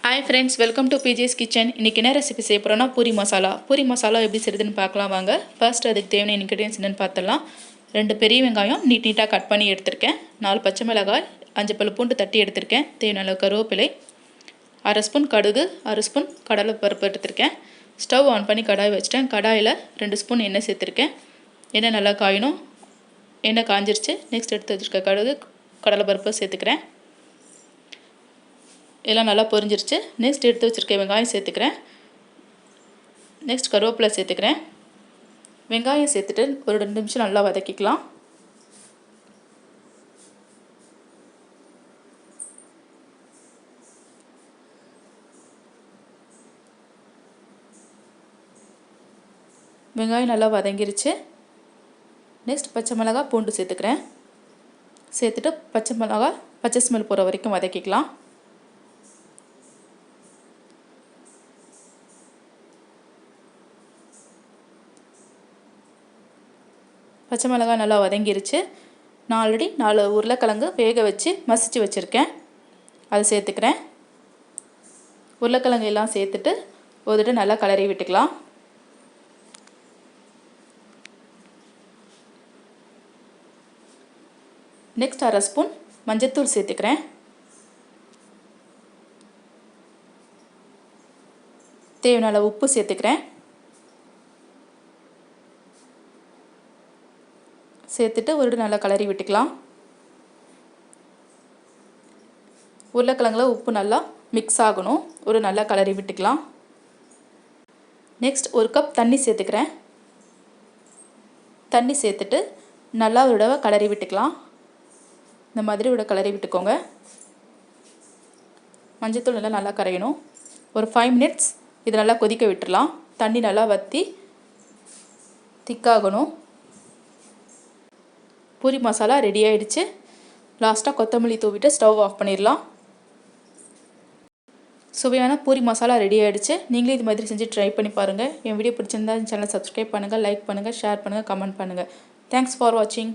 Hi friends, welcome to PJ's Kitchen. இன்னைக்கு என்ன recipe செய்ய போறோம்னா பூரி மசாலா. பூரி மசாலா எப்படி செய்யறதுன்னு பார்க்கலாம் வாங்க. ஃபர்ஸ்ட் அதுக்கு தேவையான இன்கிரிடியன்ட்ஸ் என்னன்னு பார்த்தலாம். 2 பெரிய வெங்காயம் நீட்டா கட் பண்ணி எடுத்துர்க்கேன். 4 பச்சை மிளகாய், 5 பல்லு பூண்டு தட்டி எடுத்துர்க்கேன். தேவையான அளவு கறிவேப்பிலை, 1/2 ஸ்பூன் கடுகு, 1/2 ஸ்பூன் கடலை பருப்பு எடுத்துர்க்கேன். ஸ்டவ் ஆன் பண்ணி கடாய் வச்சிட்டேன். கடாயில 2 ஸ்பூன் எண்ணெய் சேர்த்துர்க்கேன். எண்ணெய் நல்லா காயணும். எண்ணெய் காஞ்சிருச்சு. நெக்ஸ்ட் எடுத்து வச்சிருக்க கடுகு, கடலை பருப்பு சேர்த்துக்கிறேன். எல்லாம் நல்லா பொரிஞ்சிருச்சு. நெக்ஸ்ட் எடுத்து வச்சிருக்க வெங்காயம் சேர்த்துக்கிறேன். நெக்ஸ்ட் கருவேப்பிலை சேர்த்துக்கிறேன். வெங்காயம் சேர்த்துட்டு ஒரு 2 நிமிஷம் நல்லா வதக்கிக்கலாம். வெங்காயம் நல்லா வதங்கிருச்சு. நெக்ஸ்ட் பச்சை மிளகாய், பூண்டு சேர்த்துக்கிறேன். சேர்த்துட்டு பச்சை ஸ்மெல் போகிற வரைக்கும் வதக்கிக்கலாம். பச்சை மிளகாய் நல்லா வதங்கிருச்சு. நான் ஆல்ரெடி 4 உருளைக்கிழங்கு வேக வச்சு மசிச்சு வச்சுருக்கேன். அதை சேர்த்துக்கிறேன். உருளைக்கிழங்கு எல்லாம் சேர்த்துட்டு ஒரு நல்லா கலரி விட்டுக்கலாம். நெக்ஸ்ட் 1/2 ஸ்பூன் மஞ்சத்தூள் சேர்த்துக்கிறேன். தேவையான அளவு உப்பு சேர்த்துக்கிறேன். சேர்த்துட்டு ஒரு நல்லா கலரி விட்டுக்கலாம். உருளைக்கிழங்குல உப்பு நல்லா மிக்ஸ் ஆகணும். ஒரு நல்லா கலரி விட்டுக்கலாம். நெக்ஸ்ட் 1 கப் தண்ணி சேர்த்துக்கிறேன். தண்ணி சேர்த்துட்டு நல்லா ஒரு தடவை கலரி விட்டுக்கலாம். இந்த மாதிரி ஒரு கலரி விட்டுக்கோங்க. மஞ்சத்தூள் நல்லா கரையணும். ஒரு 5 மினிட்ஸ் இது நல்லா கொதிக்க விட்டுடலாம். தண்ணி நல்லா வற்றி திக்காகணும். பூரி மசாலா ரெடி ஆயிடுச்சு. லாஸ்ட்டாக கொத்தமல்லி தூவிட்டு ஸ்டவ் ஆஃப் பண்ணிடலாம். சுவையான பூரி மசாலா ரெடி ஆயிடுச்சு. நீங்களே இது மாதிரி செஞ்சு ட்ரை பண்ணி பாருங்கள். என் வீடியோ பிடிச்சிருந்தா சேனலை சப்ஸ்கிரைப் பண்ணுங்கள், லைக் பண்ணுங்கள், ஷேர் பண்ணுங்கள், கமெண்ட் பண்ணுங்கள். தேங்க்ஸ் ஃபார் வாட்சிங்.